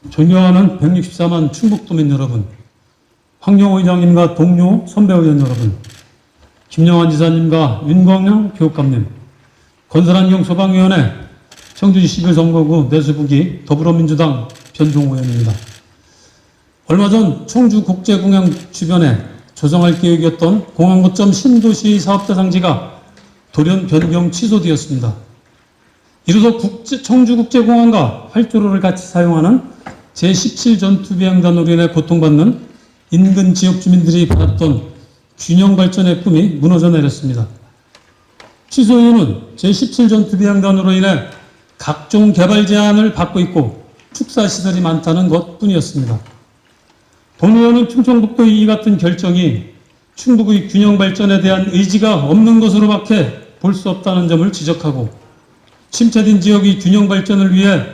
존경하는 164만 충북도민 여러분, 황영호 의장님과 동료 선배의원 여러분, 김영환 지사님과 윤광영 교육감님, 건설환경 소방위원회 청주시 11선거구 내수부기 더불어민주당 변종호 의원입니다. 얼마 전 청주국제공항 주변에 조성할 계획이었던 공항 거점 신도시 사업대상지가 돌연 변경 취소되었습니다. 이로써 청주국제공항과 활주로를 같이 사용하는 제17 전투비행단으로 인해 고통받는 인근 지역 주민들이 받았던 균형 발전의 꿈이 무너져 내렸습니다. 취소 이유는 제17 전투비행단으로 인해 각종 개발 제한을 받고 있고 축사시설이 많다는 것뿐이었습니다. 본 의원은 충청북도의 이 같은 결정이 충북의 균형 발전에 대한 의지가 없는 것으로밖에 볼 수 없다는 점을 지적하고 침체된 지역의 균형 발전을 위해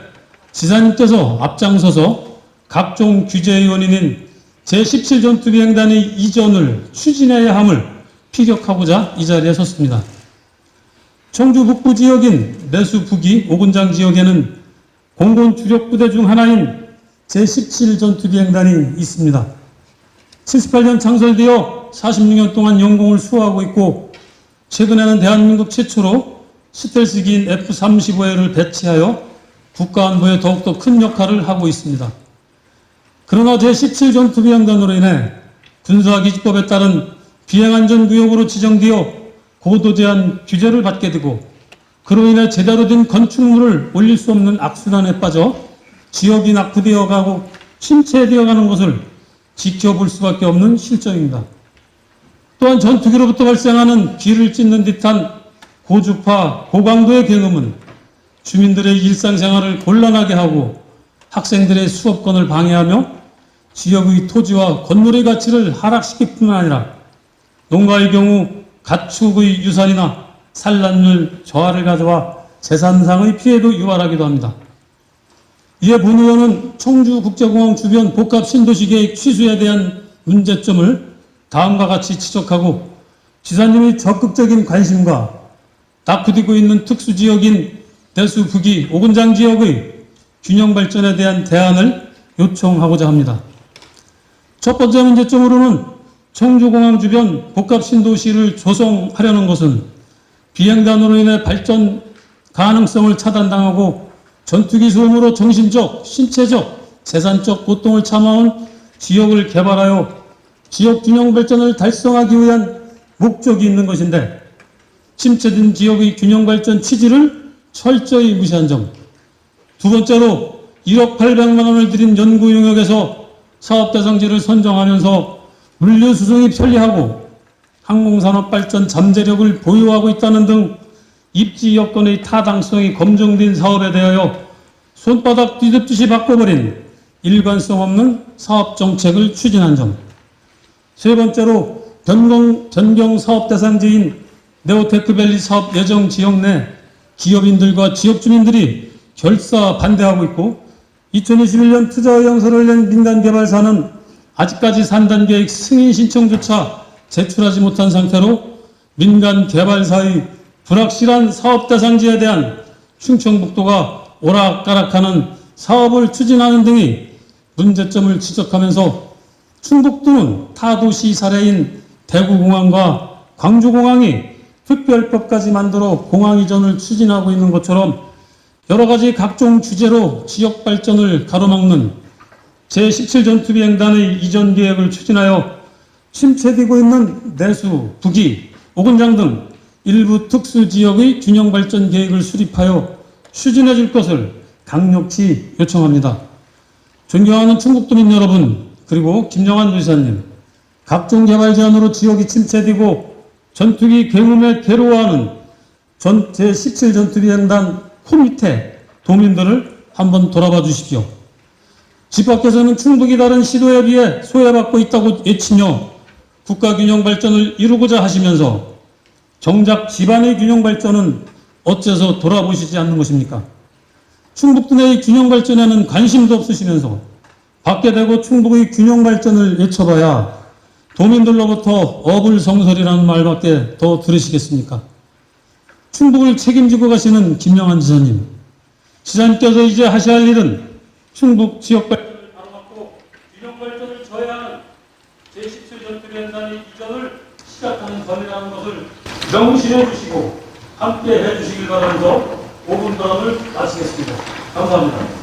지사님께서 앞장서서 각종 규제의 원인인 제17 전투비행단의 이전을 추진해야 함을 피력하고자 이 자리에 섰습니다. 청주 북부 지역인 내수 북위 오군장 지역에는 공군 주력 부대 중 하나인 제17 전투비행단이 있습니다. 78년 창설되어 46년 동안 영공을 수호하고 있고 최근에는 대한민국 최초로 스텔스기인 F-35A를 배치하여 국가안보에 더욱더 큰 역할을 하고 있습니다. 그러나 제17 전투비행단으로 인해 군사기지법에 따른 비행안전구역으로 지정되어 고도 제한 규제를 받게 되고 그로 인해 제대로 된 건축물을 올릴 수 없는 악순환에 빠져 지역이 낙후되어 가고 침체되어 가는 것을 지켜볼 수밖에 없는 실정입니다. 또한 전투기로부터 발생하는 귀를 찢는 듯한 고주파, 고강도의 경음은 주민들의 일상생활을 곤란하게 하고 학생들의 수업권을 방해하며 지역의 토지와 건물의 가치를 하락시킬 뿐만 아니라 농가의 경우 가축의 유산이나 산란율 저하를 가져와 재산상의 피해도 유발하기도 합니다. 이에 본 의원은 청주국제공항 주변 복합 신도시 계획 취소에 대한 문제점을 다음과 같이 지적하고 지사님의 적극적인 관심과 낙후되고 있는 특수지역인 내수 북위 오군장 지역의 균형 발전에 대한 대안을 요청하고자 합니다. 첫 번째 문제점으로는 청주공항 주변 복합 신도시를 조성하려는 것은 비행단으로 인해 발전 가능성을 차단당하고 전투기 소음으로 정신적, 신체적, 재산적 고통을 참아온 지역을 개발하여 지역 균형 발전을 달성하기 위한 목적이 있는 것인데 침체된 지역의 균형 발전 취지를 철저히 무시한 점. 두 번째로 1억 800만 원을 들인 연구 용역에서 사업 대상지를 선정하면서 물류 수송이 편리하고 항공산업 발전 잠재력을 보유하고 있다는 등 입지 여건의 타당성이 검증된 사업에 대하여 손바닥 뒤집듯이 바꿔버린 일관성 없는 사업 정책을 추진한 점. 세 번째로 변경 사업 대상지인 네오테크밸리 사업 예정 지역 내 기업인들과 지역 주민들이 결사 반대하고 있고 2021년 투자의향서를 낸 민간개발사는 아직까지 산단계획 승인 신청조차 제출하지 못한 상태로 민간개발사의 불확실한 사업 대상지에 대한 충청북도가 오락가락하는 사업을 추진하는 등의 문제점을 지적하면서 충북도는 타도시 사례인 대구공항과 광주공항이 특별법까지 만들어 공항 이전을 추진하고 있는 것처럼 여러 가지 각종 주제로 지역 발전을 가로막는 제17 전투비행단의 이전 계획을 추진하여 침체되고 있는 내수, 북위, 오군장 등 일부 특수지역의 균형 발전 계획을 수립하여 추진해 줄 것을 강력히 요청합니다. 존경하는 충북도민 여러분, 그리고 김영환 도지사님, 각종 개발 제한으로 지역이 침체되고 전투기 경음에 괴로워하는 제17 전투비행단 코밑에 도민들을 한번 돌아봐 주십시오. 집 밖에서는 충북이 다른 시도에 비해 소외받고 있다고 외치며 국가균형 발전을 이루고자 하시면서 정작 집안의 균형 발전은 어째서 돌아보시지 않는 것입니까? 충북도 내의 균형 발전에는 관심도 없으시면서 밖에 대고 충북의 균형 발전을 외쳐봐야 도민들로부터 어불성설이라는 말밖에 더 들으시겠습니까? 충북을 책임지고 가시는 김영환 지사님, 지사님께서 이제 하셔야 할 일은 충북 지역 발전을 바로잡고 균형 발전을 저해하는 제10세 전투비행단의 이전을 시작하는 선이라는 것을 명심해 주시고 함께 해 주시길 바라면서 5분 발언을 마치겠습니다. 감사합니다.